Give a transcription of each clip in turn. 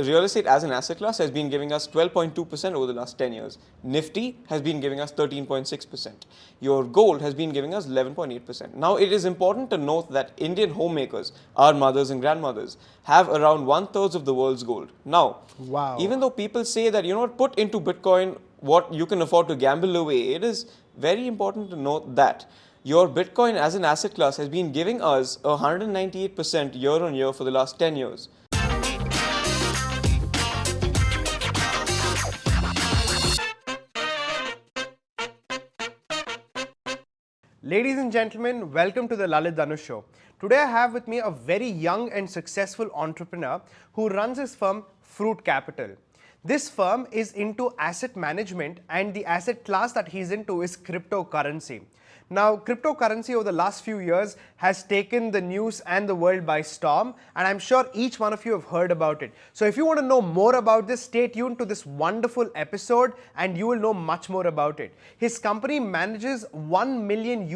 real estate as an asset class has been giving us 12.2% over the last 10 years. Nifty has been giving us 13.6%. Your gold has been giving us 11.8%. Now, it is important to note that Indian homemakers, our mothers and grandmothers, have around 1/3 of the world's gold. Now, Wow. even though people say that, put into Bitcoin what you can afford to gamble away, it is very important to note that your Bitcoin as an asset class has been giving us 198% year on year for the last 10 years. Ladies and gentlemen, welcome to the Lalith Dhanush Show. Today I have with me a very young and successful entrepreneur who runs his firm FruitCapital. This firm is into asset management, and the asset class that he's into is cryptocurrency. Now, cryptocurrency over the last few years has taken the news and the world by storm, and I'm sure each one of you have heard about it. So if you want to know more about this, stay tuned to this wonderful episode and you will know much more about it. His company manages $1 million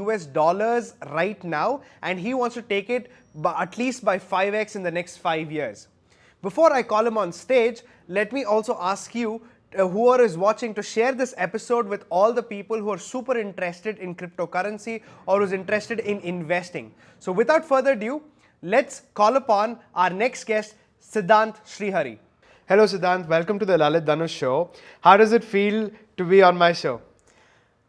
right now, and he wants to take it at least by 5x in the next 5 years. Before I call him on stage, let me also ask you, whoever is watching, to share this episode with all the people who are super interested in cryptocurrency or who's interested in investing. So without further ado, let's call upon our next guest, Siddhant Srihari. Hello Siddhant, welcome to the Lalith Dhanush Show. How does it feel to be on my show?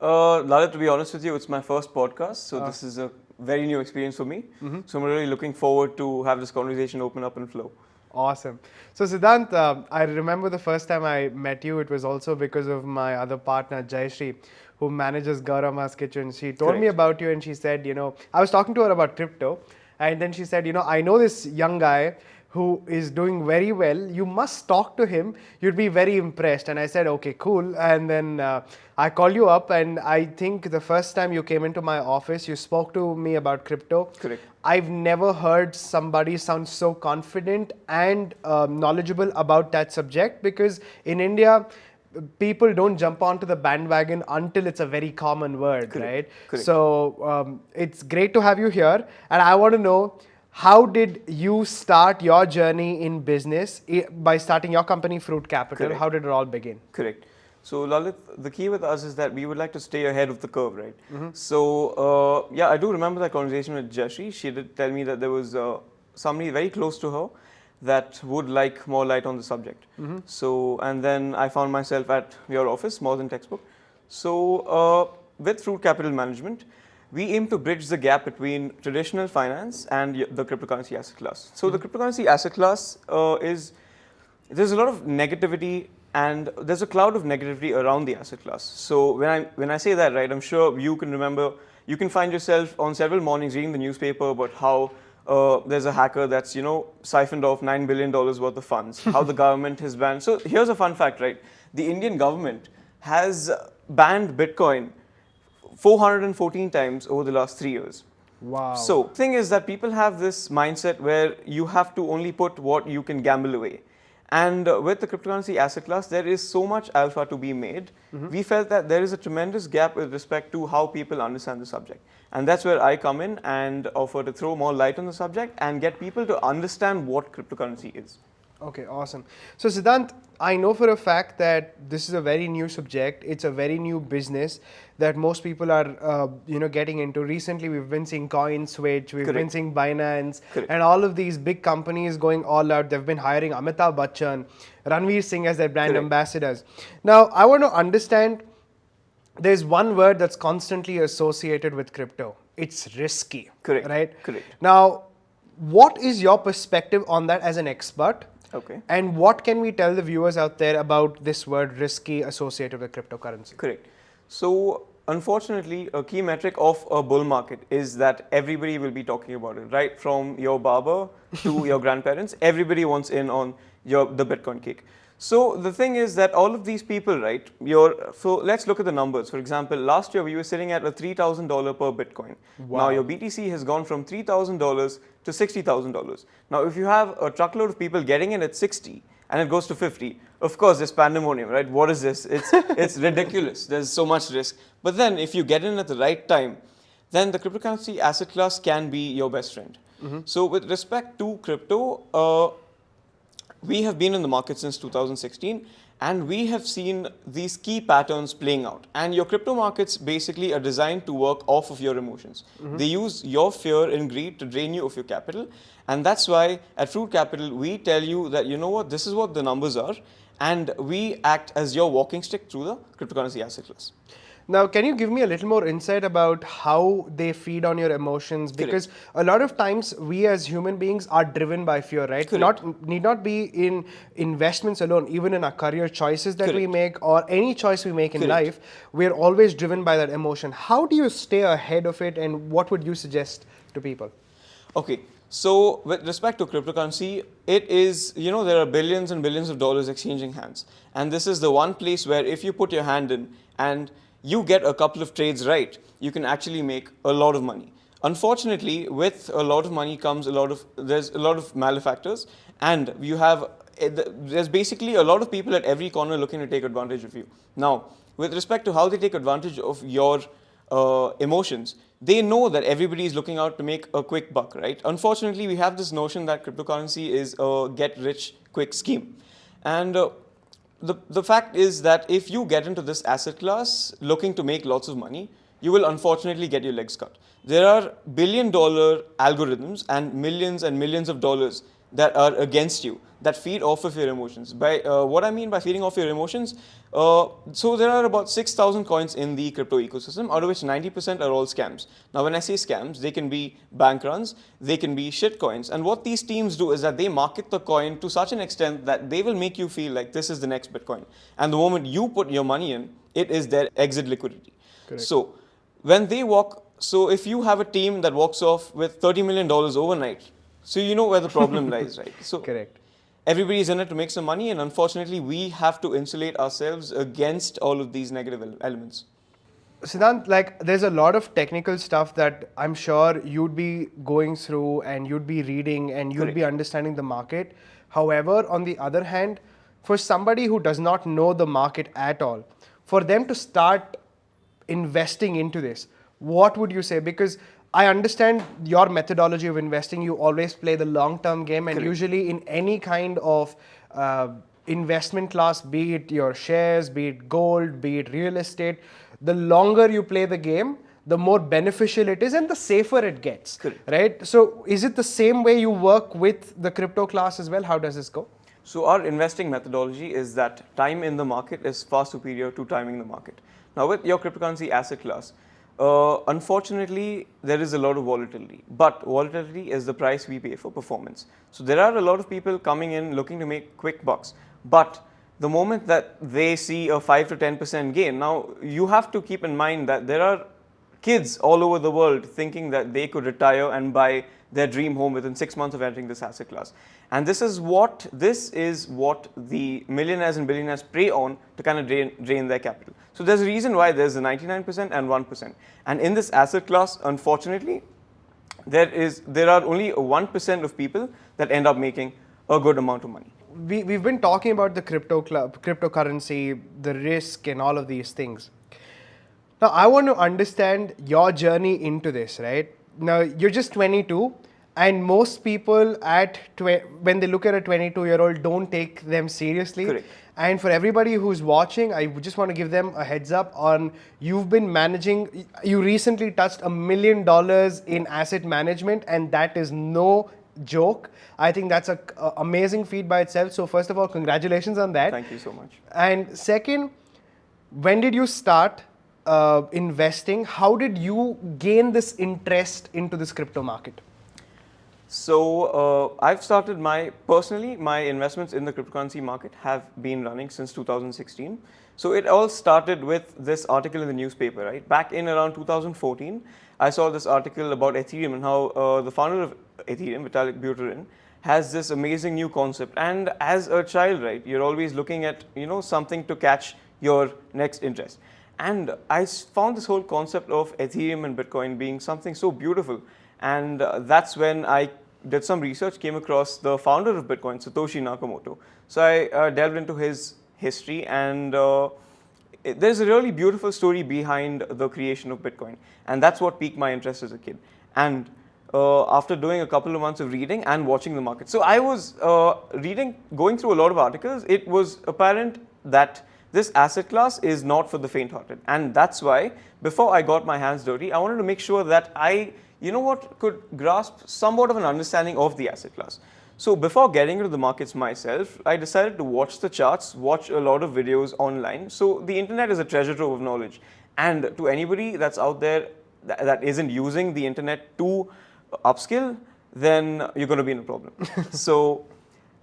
Lalith, to be honest with you, it's my first podcast, so this is a very new experience for me. So I'm really looking forward to have this conversation open up and flow. Awesome. So Siddhant, I remember the first time I met you, it was also because of my other partner, Jayashree, who manages Gaurama's Kitchen. She told me about you and she said, I was talking to her about crypto, and then she said, I know this young guy who is doing very well. You must talk to him. You'd be very impressed. And I said, okay, cool. And then I called you up, and I think the first time you came into my office, you spoke to me about crypto. Correct. I've never heard somebody sound so confident and knowledgeable about that subject, because in India, people don't jump onto the bandwagon until it's a very common word, right? Correct. So it's great to have you here. And I want to know, how did you start your journey in business by starting your company, FruitCapital? Correct. How did it all begin? Correct. So Lalith, the key with us is that we would like to stay ahead of the curve, right? So I do remember that conversation with Jayashree. She did tell me that there was somebody very close to her that would like more light on the subject. So, and then I found myself at your office, more than textbook. So with FruitCapital Management, we aim to bridge the gap between traditional finance and the cryptocurrency asset class. So the cryptocurrency asset class there's a lot of negativity, and there's a cloud of negativity around the asset class. So when I say that, right, I'm sure you can remember, you can find yourself on several mornings reading the newspaper about how there's a hacker that's, siphoned off $9 billion worth of funds, how the government has banned. So here's a fun fact, right? The Indian government has banned Bitcoin 414 times over the last 3 years. Wow. So the thing is that people have this mindset where you have to only put what you can gamble away. And with the cryptocurrency asset class, there is so much alpha to be made. We felt that there is a tremendous gap with respect to how people understand the subject. And that's where I come in and offer to throw more light on the subject and get people to understand what cryptocurrency is. Okay, awesome. So Siddhant, I know for a fact that this is a very new subject. It's a very new business that most people are, getting into. Recently, we've been seeing coin switch, we've been seeing Binance, and all of these big companies going all out. They've been hiring Amitabh Bachchan, Ranveer Singh as their brand ambassadors. Now, I want to understand, there's one word that's constantly associated with crypto. It's risky, right? Correct. Now, what is your perspective on that as an expert? Okay. And what can we tell the viewers out there about this word risky associated with cryptocurrency? Correct. So unfortunately, a key metric of a bull market is that everybody will be talking about it, right? From your barber to your grandparents, everybody wants in on the Bitcoin cake. So the thing is that all of these people, right? So let's look at the numbers. For example, last year we were sitting at a $3,000 per Bitcoin. Wow. Now your BTC has gone from $3,000 to $60,000. Now if you have a truckload of people getting in at 60 and it goes to 50, of course there's pandemonium, right? What is this? It's ridiculous. There's so much risk. But then if you get in at the right time, then the cryptocurrency asset class can be your best friend. So with respect to crypto, we have been in the market since 2016 and we have seen these key patterns playing out. And your crypto markets basically are designed to work off of your emotions. They use your fear and greed to drain you of your capital. And that's why at FruitCapital, we tell you that, you know what, this is what the numbers are. And we act as your walking stick through the cryptocurrency asset class. Now, can you give me a little more insight about how they feed on your emotions? Because a lot of times we as human beings are driven by fear, right? Need not be in investments alone, even in our career choices that we make or any choice we make in life, we're always driven by that emotion. How do you stay ahead of it and what would you suggest to people? Okay. So with respect to cryptocurrency, it is, you know, there are billions and billions of dollars exchanging hands. And this is the one place where if you put your hand in and you get a couple of trades right, you can actually make a lot of money. Unfortunately, with a lot of money comes there's a lot of malefactors, and there's basically a lot of people at every corner looking to take advantage of you. Now, with respect to how they take advantage of your emotions, they know that everybody is looking out to make a quick buck, right? Unfortunately, we have this notion that cryptocurrency is a get-rich-quick scheme. And the fact is that if you get into this asset class looking to make lots of money, you will unfortunately get your legs cut. There are billion-dollar algorithms and millions of dollars that are against you, that feed off of your emotions. By what I mean by feeding off your emotions, so there are about 6,000 coins in the crypto ecosystem, out of which 90% are all scams. Now, when I say scams, they can be bank runs, they can be shit coins. And what these teams do is that they market the coin to such an extent that they will make you feel like this is the next Bitcoin. And the moment you put your money in, it is their exit liquidity. Correct. So when they so if you have a team that walks off with $30 million overnight, so you know where the problem lies, right? So correct. Everybody's in it to make some money, and unfortunately, we have to insulate ourselves against all of these negative elements. Siddhant, like there's a lot of technical stuff that I'm sure you'd be going through and you'd be reading and you'd be understanding the market. However, on the other hand, for somebody who does not know the market at all, for them to start investing into this, what would you say? Because I understand your methodology of investing. You always play the long-term game, and usually in any kind of investment class, be it your shares, be it gold, be it real estate, the longer you play the game, the more beneficial it is and the safer it gets, right? So is it the same way you work with the crypto class as well? How does this go? So our investing methodology is that time in the market is far superior to timing the market. Now with your cryptocurrency asset class, unfortunately, there is a lot of volatility, but volatility is the price we pay for performance. So there are a lot of people coming in looking to make quick bucks, but the moment that they see a 5 to 10% gain, now you have to keep in mind that there are kids all over the world thinking that they could retire and buy their dream home within 6 months of entering this asset class. And this is what the millionaires and billionaires prey on to kind of drain their capital. So there's a reason why there's a 99% and 1%. And in this asset class, unfortunately, there are only 1% of people that end up making a good amount of money. We've been talking about the cryptocurrency, the risk and all of these things. Now, I want to understand your journey into this, right? Now, you're just 22, and most people when they look at a 22-year-old don't take them seriously. Correct. And for everybody who's watching, I just want to give them a heads up on you've been managing, you recently touched $1 million in asset management, and that is no joke. I think that's an amazing feat by itself. So first of all, congratulations on that. Thank you so much. And second, when did you start investing? How did you gain this interest into this crypto market? So I've started my investments in the cryptocurrency market have been running since 2016. So it all started with this article in the newspaper, right? Back in around 2014, I saw this article about Ethereum and how the founder of Ethereum, Vitalik Buterin, has this amazing new concept. And as a child, right, you're always looking at, something to catch your next interest. And I found this whole concept of Ethereum and Bitcoin being something so beautiful. And that's when I did some research, came across the founder of Bitcoin, Satoshi Nakamoto. So I delved into his history, and there's a really beautiful story behind the creation of Bitcoin. And that's what piqued my interest as a kid. And after doing a couple of months of reading and watching the market. So I was going through a lot of articles. It was apparent that this asset class is not for the faint-hearted, and that's why before I got my hands dirty, I wanted to make sure that I, could grasp somewhat of an understanding of the asset class. So before getting into the markets myself, I decided to watch the charts, watch a lot of videos online. So the internet is a treasure trove of knowledge, and to anybody that's out there that isn't using the internet to upskill, then you're going to be in a problem. So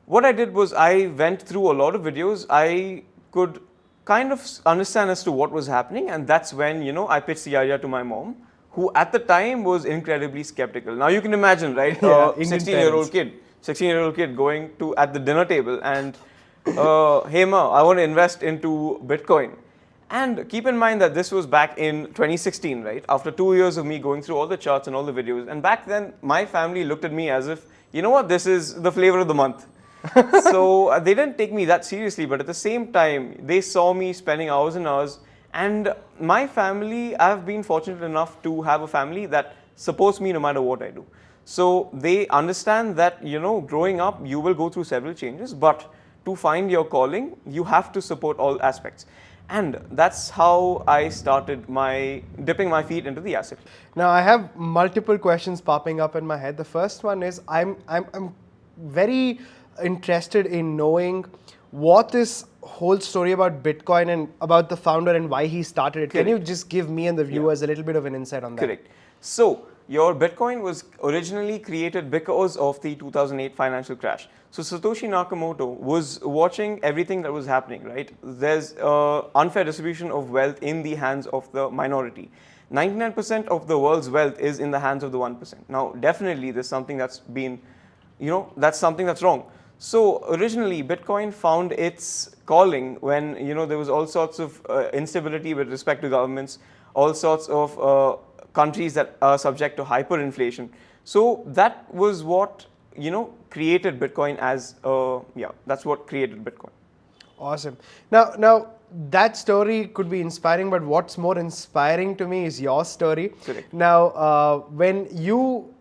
what I did was I went through a lot of videos. I could kind of understand as to what was happening, and that's when I pitched the idea to my mom, who at the time was incredibly skeptical. Now you can imagine, right? Yeah, 16-year-old kid going to at the dinner table and, hey ma, I want to invest into Bitcoin. And keep in mind that this was back in 2016, right? After 2 years of me going through all the charts and all the videos. And back then, my family looked at me as if, this is the flavor of the month. So they didn't take me that seriously, but at the same time, they saw me spending hours and hours. And my family, I've been fortunate enough to have a family that supports me no matter what I do. So they understand that, growing up, you will go through several changes, but to find your calling, you have to support all aspects. And that's how I started dipping my feet into the asset. Now I have multiple questions popping up in my head. The first one is I'm very interested in knowing what this whole story about Bitcoin and about the founder and why he started it. Correct. Can you just give me and the viewers a little bit of an insight on that? Correct. So your Bitcoin was originally created because of the 2008 financial crash. So Satoshi Nakamoto was watching everything that was happening, right? There's unfair distribution of wealth in the hands of the minority. 99% of the world's wealth is in the hands of the 1%. Now, definitely there's something that's been, that's something that's wrong. So originally, Bitcoin found its calling when, there was all sorts of instability with respect to governments, all sorts of countries that are subject to hyperinflation. So that was what, created Bitcoin as, that's what created Bitcoin. Awesome. Now that story could be inspiring, but what's more inspiring to me is your story. Correct. Now, when you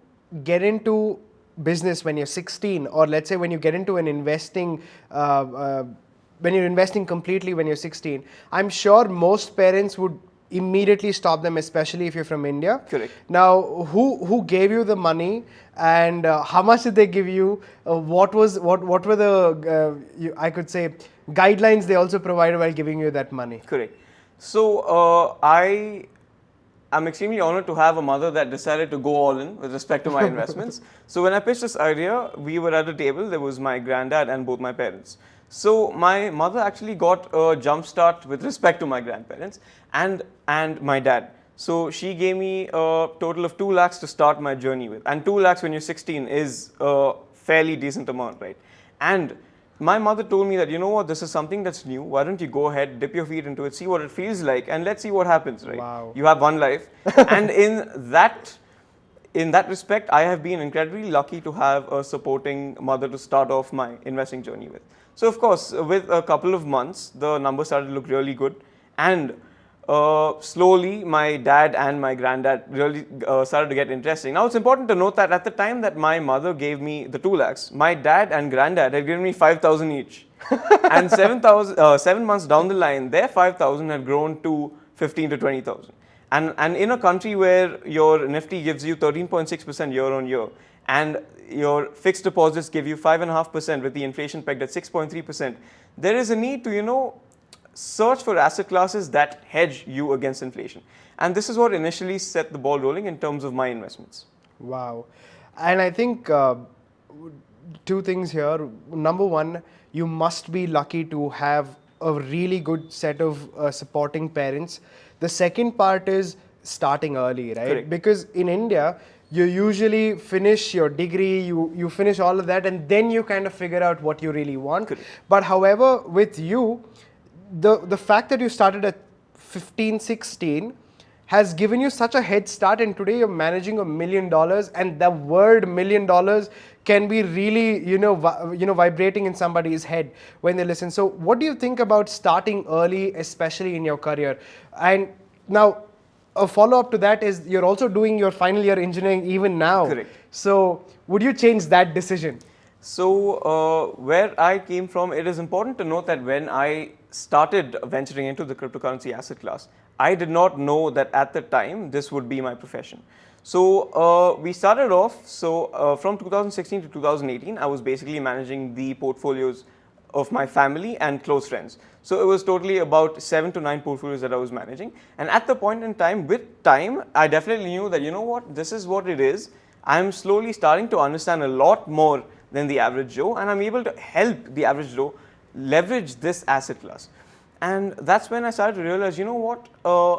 get into business when you're 16, or let's say when you get into an investing, when you're investing completely when you're 16, I'm sure most parents would immediately stop them, especially if you're from India. Correct. Now, who gave you the money, and how much did they give you? What were the I could say guidelines they also provided while giving you that money? Correct. So I'm extremely honored to have a mother that decided to go all in with respect to my investments. So when I pitched this idea, we were at a table. There was my granddad and both my parents. So my mother actually got a jump start with respect to my grandparents and my dad. So she gave me a total of 2 lakhs to start my journey with. And 2 lakhs when you're 16 is a fairly decent amount, right? And my mother told me that, this is something that's new. Why don't you go ahead, dip your feet into it, see what it feels like, and let's see what happens, right? Wow. You have one life. And in that respect, I have been incredibly lucky to have a supporting mother to start off my investing journey with. So of course, with a couple of months, the numbers started to look really good. And slowly, my dad and my granddad really started to get interesting. Now, it's important to note that at the time that my mother gave me the 2 lakhs, my dad and granddad had given me 5,000 each. And 7 months down the line, their 5,000 had grown to 15 to 20,000. And in a country where your Nifty gives you 13.6% year on year, and your fixed deposits give you 5.5% with the inflation pegged at 6.3%, there is a need to, search for asset classes that hedge you against inflation. And this is what initially set the ball rolling in terms of my investments. Wow. And I think 2 things here. Number one, you must be lucky to have a really good set of supporting parents. The second part is starting early, right? Correct. Because in India, you usually finish your degree, you finish all of that, and then you kind of figure out what you really want. Correct. But however, with you, the fact that you started at 15, 16 has given you such a head start, and today you're managing $1 million, and the word $1 million can be really, vibrating in somebody's head when they listen. So what do you think about starting early, especially in your career? And now, a follow-up to that is you're also doing your final year engineering even now. Correct. So would you change that decision? So where I came from, it is important to note that when I started venturing into the cryptocurrency asset class, I did not know that at the time this would be my profession. So we started off, from 2016 to 2018, I was basically managing the portfolios of my family and close friends. So it was totally about 7 to 9 portfolios that I was managing. And at the point in time, with time, I definitely knew that, you know what, this is what it is. I'm slowly starting to understand a lot more than the average Joe, and I'm able to help the average Joe leverage this asset class. And that's when I started to realize, you know what,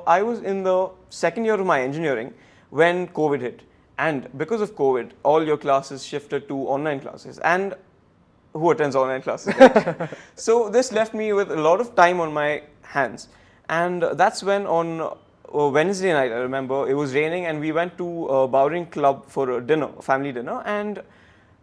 I was in the second year of my engineering when COVID hit. And because of COVID, all your classes shifted to online classes. And who attends online classes? Right? So this left me with a lot of time on my hands. And that's when on Wednesday night, I remember, it was raining and we went to a Bowring Club for a dinner, a family dinner. And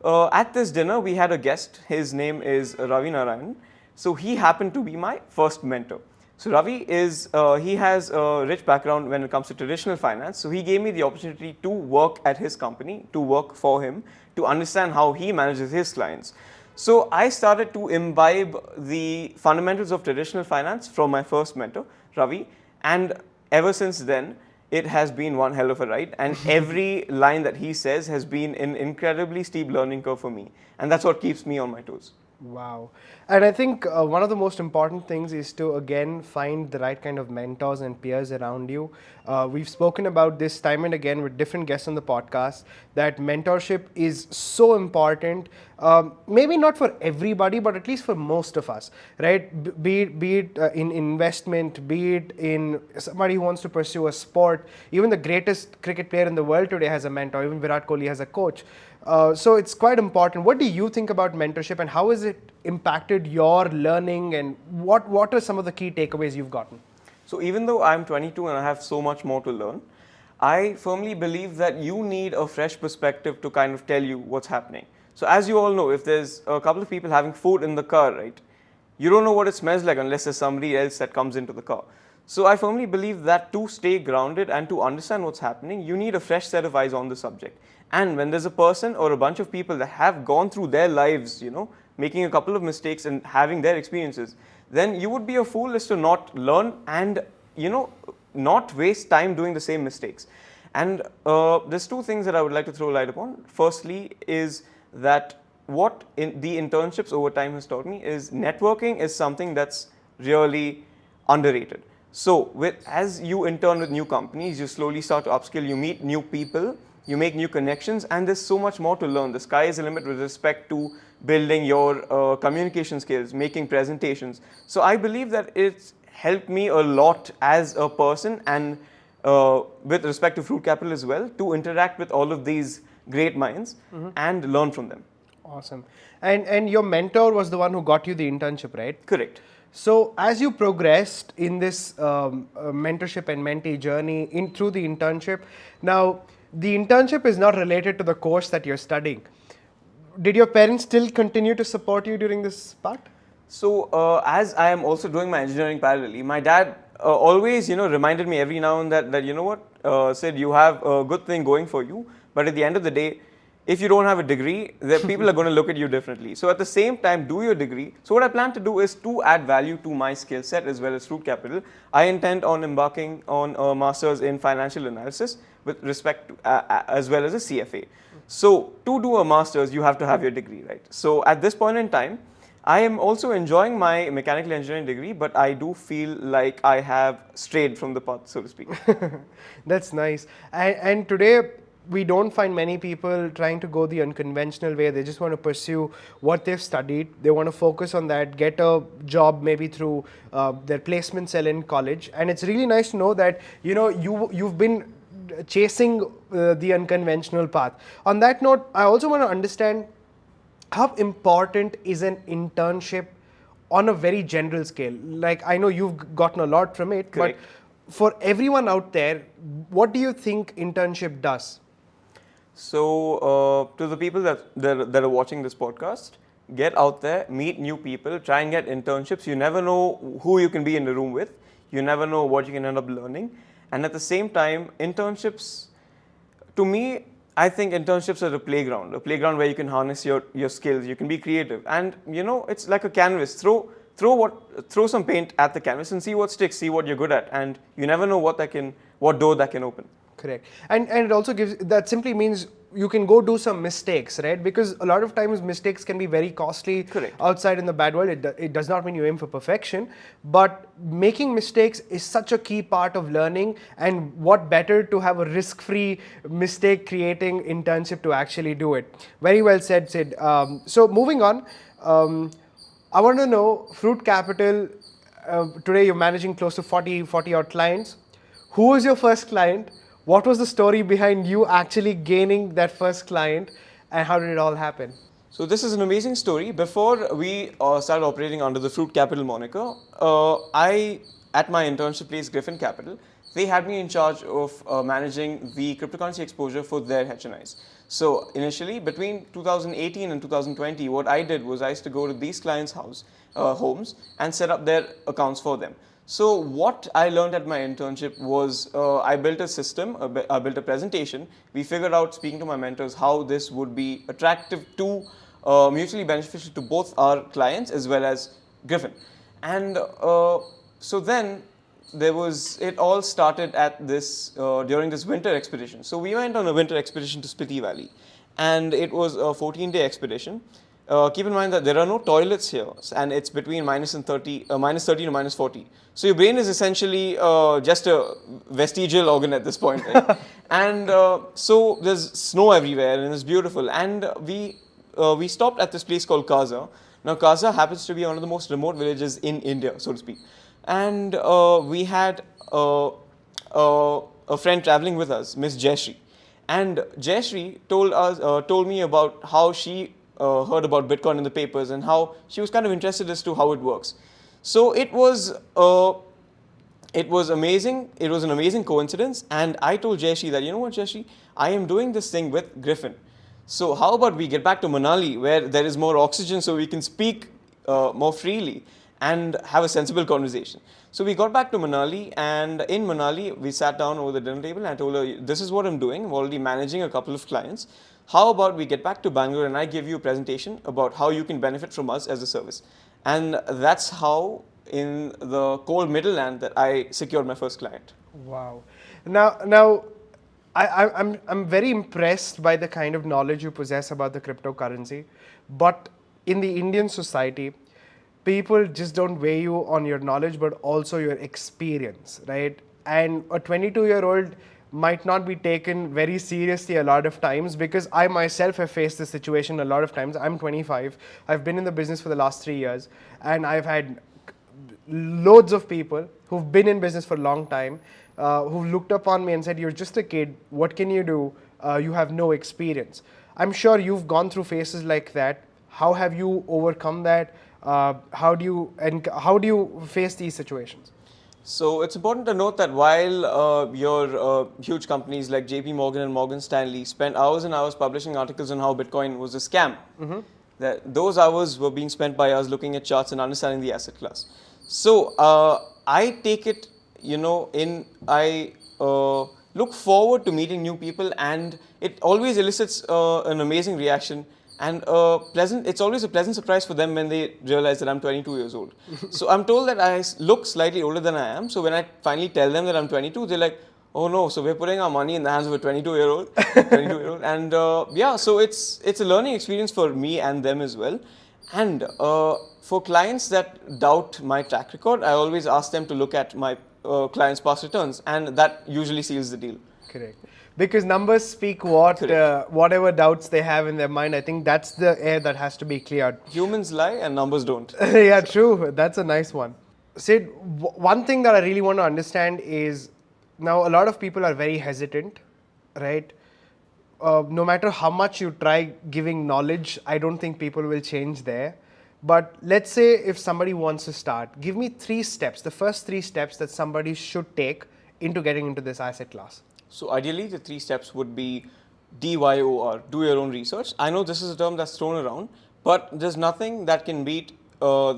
at this dinner, we had a guest. His name is Ravi Narayan. So he happened to be my first mentor. So Ravi he has a rich background when it comes to traditional finance. So he gave me the opportunity to work at his company, to work for him, to understand how he manages his clients. So I started to imbibe the fundamentals of traditional finance from my first mentor, Ravi. And ever since then, it has been one hell of a ride. And every line that he says has been an incredibly steep learning curve for me. And that's what keeps me on my toes. Wow. And I think one of the most important things is to, again, find the right kind of mentors and peers around you. We've spoken about this time and again with different guests on the podcast, that mentorship is so important. Maybe not for everybody, but at least for most of us, right? Be it in investment, be it in somebody who wants to pursue a sport. Even the greatest cricket player in the world today has a mentor. Even Virat Kohli has a coach. So it's quite important. What do you think about mentorship, and how has it impacted your learning, and what are some of the key takeaways you've gotten? So even though I'm 22 and I have so much more to learn, I firmly believe that you need a fresh perspective to kind of tell you what's happening. So as you all know, if there's a couple of people having food in the car, right, you don't know what it smells like unless there's somebody else that comes into the car. So I firmly believe that to stay grounded and to understand what's happening, you need a fresh set of eyes on the subject. And when there's a person or a bunch of people that have gone through their lives, making a couple of mistakes and having their experiences, then you would be a fool as to not learn and, not waste time doing the same mistakes. And there's two things that I would like to throw light upon. Firstly is that what the internships over time has taught me is networking is something that's really underrated. So as you intern with new companies, you slowly start to upskill, you meet new people, you make new connections, and there's so much more to learn. The sky is the limit with respect to building your communication skills, making presentations. So I believe that it's helped me a lot as a person, and with respect to FruitCapital as well, to interact with all of these great minds and learn from them. Awesome. And your mentor was the one who got you the internship, right? Correct. So as you progressed in this mentorship and mentee journey through the internship, now the internship is not related to the course that you're studying. Did your parents still continue to support you during this part? So as I am also doing my engineering parallelly, my dad always reminded me every now and then that you know what, Sid, you have a good thing going for you, but at the end of the day, if you don't have a degree, the people are going to look at you differently. So at the same time, do your degree. So what I plan to do is to add value to my skill set as well as FruitCapital. I intend on embarking on a master's in financial analysis with respect to, as well as a CFA. So to do a master's, you have to have your degree, right? So at this point in time, I am also enjoying my mechanical engineering degree, but I do feel like I have strayed from the path, so to speak. That's nice. And today, we don't find many people trying to go the unconventional way. They just want to pursue what they've studied. They want to focus on that, get a job maybe through their placement cell in college. And it's really nice to know that you've been chasing the unconventional path. On that note, I also want to understand how important is an internship on a very general scale. Like, I know you've gotten a lot from it, Correct. but for everyone out there, what do you think internship does? So to the people that are watching this podcast, get out there, meet new people, try and get internships. You never know who you can be in the room with. You never know what you can end up learning. And at the same time, internships, to me, I think internships are a playground where you can harness your skills, you can be creative. And it's like a canvas. Throw some paint at the canvas and see what sticks, see what you're good at. And you never know what door that can open. Correct. And it also that simply means you can go do some mistakes, right? Because a lot of times mistakes can be very costly. Correct. Outside in the bad world. It does not mean you aim for perfection, but making mistakes is such a key part of learning, and what better to have a risk-free mistake creating internship to actually do it. Very well said, Sid. So moving on, I want to know, FruitCapital, today you're managing close to 40 odd clients. Who was your first client? What was the story behind you actually gaining that first client, and how did it all happen? So this is an amazing story. Before we started operating under the FruitCapital moniker, at my internship place, Griffin Capital, they had me in charge of managing the cryptocurrency exposure for their HNIs. So initially, between 2018 and 2020, what I did was I used to go to these clients' homes and set up their accounts for them. So what I learned at my internship was I built a system, I built a presentation. We figured out, speaking to my mentors, how this would be attractive to, mutually beneficial to both our clients as well as Griffin. And so then it all started at this, during this winter expedition. So we went on a winter expedition to Spiti Valley, and it was a 14-day expedition. Keep in mind that there are no toilets here, and it's between minus 30 to minus 40. So your brain is essentially just a vestigial organ at this point. Right? And so there's snow everywhere, and it's beautiful. And we stopped at this place called Kaza. Now Kaza happens to be one of the most remote villages in India, so to speak. And we had a friend traveling with us, Miss Jayashree. And Jayashree told me about how she heard about Bitcoin in the papers and how she was kind of interested as to how it works. So it was amazing. It was an amazing coincidence. And I told Jayashree that, you know what, Jayashree, I am doing this thing with Griffin. So how about we get back to Manali, where there is more oxygen, so we can speak more freely and have a sensible conversation. So we got back to Manali, and in Manali, we sat down over the dinner table and I told her, this is what I'm doing. I'm already managing a couple of clients. How about we get back to Bangalore and I give you a presentation about how you can benefit from us as a service. And that's how, in the cold Midland, that I secured my first client. Wow. Now, I'm very impressed by the kind of knowledge you possess about the cryptocurrency, but in the Indian society, people just don't weigh you on your knowledge, but also your experience, right? And a 22-year-old might not be taken very seriously a lot of times, because I myself have faced this situation a lot of times. I'm 25. I've been in the business for the last 3 years, and I've had loads of people who've been in business for a long time, who've looked upon me and said, you're just a kid, what can you do? You have no experience. I'm sure you've gone through phases like that. How have you overcome that? How do you face these situations? So it's important to note that while your huge companies like JP Morgan and Morgan Stanley spent hours and hours publishing articles on how Bitcoin was a scam, those hours were being spent by us looking at charts and understanding the asset class. So I take it, I look forward to meeting new people, and it always elicits an amazing reaction. And it's always a pleasant surprise for them when they realize that I'm 22 years old. So I'm told that I look slightly older than I am. So when I finally tell them that I'm 22, they're like, oh no, so we're putting our money in the hands of a 22-year-old. And so it's a learning experience for me and them as well. And for clients that doubt my track record, I always ask them to look at my clients' past returns, and that usually seals the deal. Correct. Because numbers speak whatever doubts they have in their mind. I think that's the air that has to be cleared. Humans lie and numbers don't. Yeah, true. That's a nice one. Sid, one thing that I really want to understand is, now a lot of people are very hesitant, right? No matter how much you try giving knowledge, I don't think people will change there. But let's say if somebody wants to start, give me 3 steps, the first 3 steps that somebody should take into getting into this asset class. So ideally, the 3 steps would be DYOR, do your own research. I know this is a term that's thrown around, but there's nothing that can beat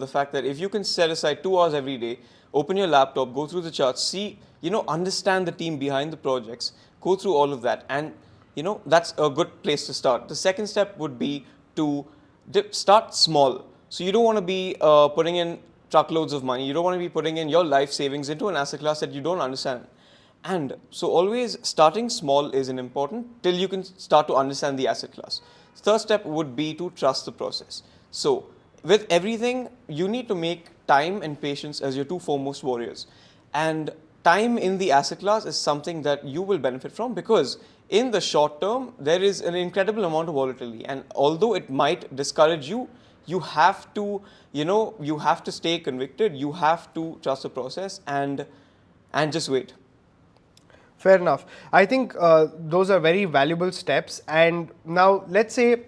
the fact that if you can set aside 2 hours every day, open your laptop, go through the charts, see, understand the team behind the projects, go through all of that, and that's a good place to start. The second step would be to start small. So you don't want to be putting in truckloads of money. You don't want to be putting in your life savings into an asset class that you don't understand. And so always starting small is an important till you can start to understand the asset class. Third step would be to trust the process. So with everything, you need to make time and patience as your two foremost warriors. And time in the asset class is something that you will benefit from, because in the short term, there is an incredible amount of volatility. And although it might discourage you, you have to, you have to stay convicted. You have to trust the process and just wait. Fair enough. I think those are very valuable steps. And now let's say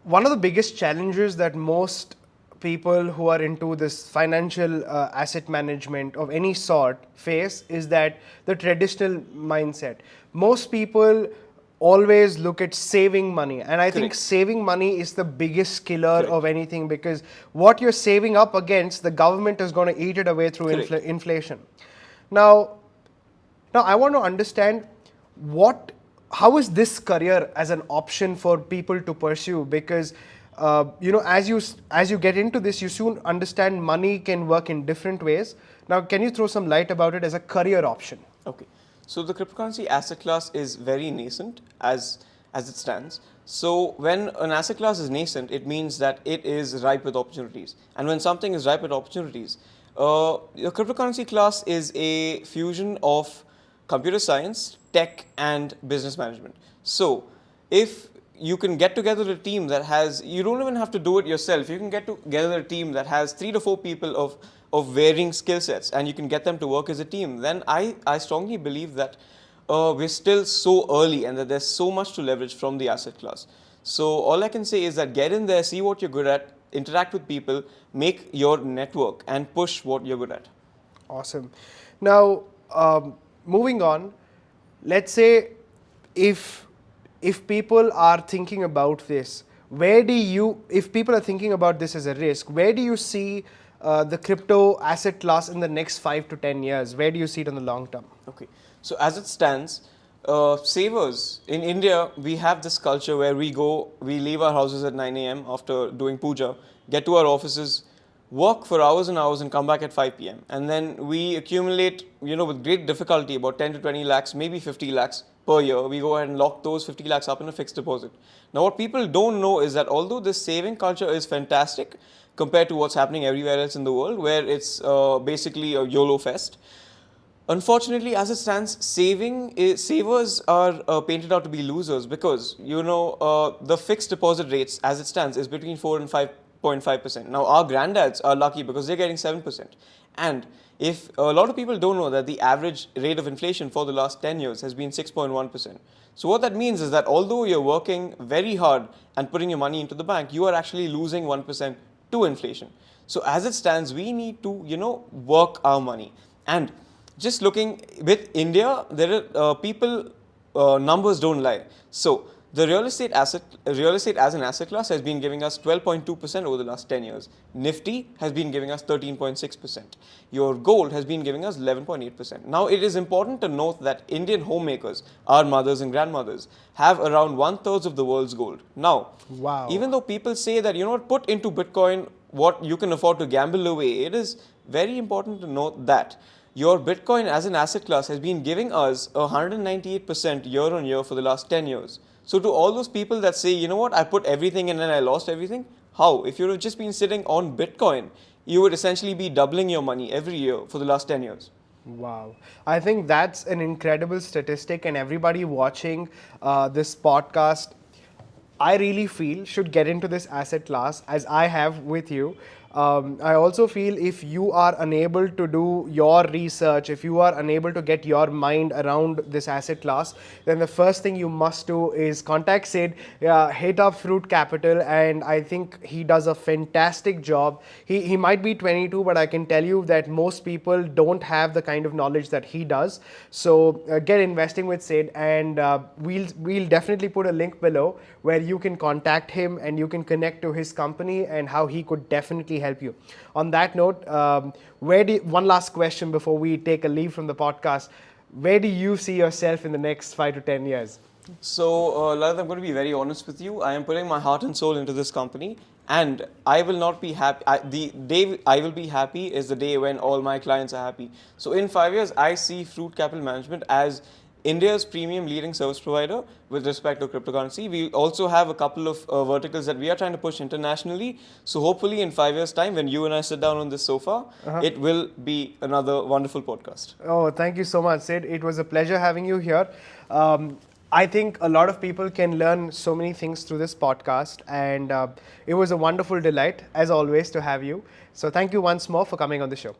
one of the biggest challenges that most people who are into this financial asset management of any sort face is that the traditional mindset. Most people always look at saving money, and I think saving money is the biggest killer of anything, because what you're saving up against, the government is going to eat it away through inflation. Now I want to understand how is this career as an option for people to pursue? Because as you get into this, you soon understand money can work in different ways. Now, can you throw some light about it as a career option? Okay, so the cryptocurrency asset class is very nascent as it stands. So when an asset class is nascent, it means that it is ripe with opportunities. And when something is ripe with opportunities, the cryptocurrency class is a fusion of computer science, tech, and business management. So if you can get together a team that has, you don't even have to do it yourself. You can get together a team that has 3 to 4 people of varying skill sets, and you can get them to work as a team. Then I strongly believe that we're still so early and that there's so much to leverage from the asset class. So all I can say is that get in there, see what you're good at, interact with people, make your network, and push what you're good at. Awesome. Now, moving on, let's say if people are thinking about this, if people are thinking about this as a risk, where do you see the crypto asset class in the next 5 to 10 years? Where do you see it in the long term? Okay, so as it stands, savers in India, we have this culture where we leave our houses at 9 a.m. after doing puja, get to our offices, work for hours and hours, and come back at 5 p.m. And then we accumulate, with great difficulty, about 10 to 20 lakhs, maybe 50 lakhs per year. We go ahead and lock those 50 lakhs up in a fixed deposit. Now, what people don't know is that although this saving culture is fantastic compared to what's happening everywhere else in the world, where it's basically a YOLO fest, unfortunately, as it stands, savers are painted out to be losers, because the fixed deposit rates as it stands is between 4 and 5.5%. Now our granddads are lucky because they're getting 7%. And if a lot of people don't know that the average rate of inflation for the last 10 years has been 6.1%. So what that means is that although you're working very hard and putting your money into the bank, you are actually losing 1% to inflation. So as it stands, we need to, work our money. And just looking with India, there are numbers don't lie. So the real estate as an asset class has been giving us 12.2% over the last 10 years. Nifty has been giving us 13.6%. Your gold has been giving us 11.8%. Now, it is important to note that Indian homemakers, our mothers and grandmothers, have around 1/3 of the world's gold. Now, wow. Even though people say that, put into Bitcoin what you can afford to gamble away, it is very important to note that your Bitcoin as an asset class has been giving us 198% year on year for the last 10 years. So to all those people that say, I put everything in and I lost everything, how? If you would have just been sitting on Bitcoin, you would essentially be doubling your money every year for the last 10 years. Wow. I think that's an incredible statistic, and everybody watching this podcast, I really feel should get into this asset class as I have with you. I also feel if you are unable to do your research, if you are unable to get your mind around this asset class, then the first thing you must do is contact Sid, hit up FruitCapital, and I think he does a fantastic job. He might be 22, but I can tell you that most people don't have the kind of knowledge that he does. So get investing with Sid, and we'll definitely put a link below where you can contact him and you can connect to his company and how he could definitely help you. On that note, one last question before we take a leave from the podcast. Where do you see yourself in the next 5 to 10 years? So, Lalith, I'm going to be very honest with you. I am putting my heart and soul into this company, and I will not be happy. The day I will be happy is the day when all my clients are happy. So, in 5 years, I see FruitCapital Management as India's premium leading service provider with respect to cryptocurrency. We also have a couple of verticals that we are trying to push internationally. So hopefully in 5 years' time, when you and I sit down on this sofa, it will be another wonderful podcast. Oh, thank you so much, Sid. It was a pleasure having you here. I think a lot of people can learn so many things through this podcast, and it was a wonderful delight, as always, to have you. So thank you once more for coming on the show.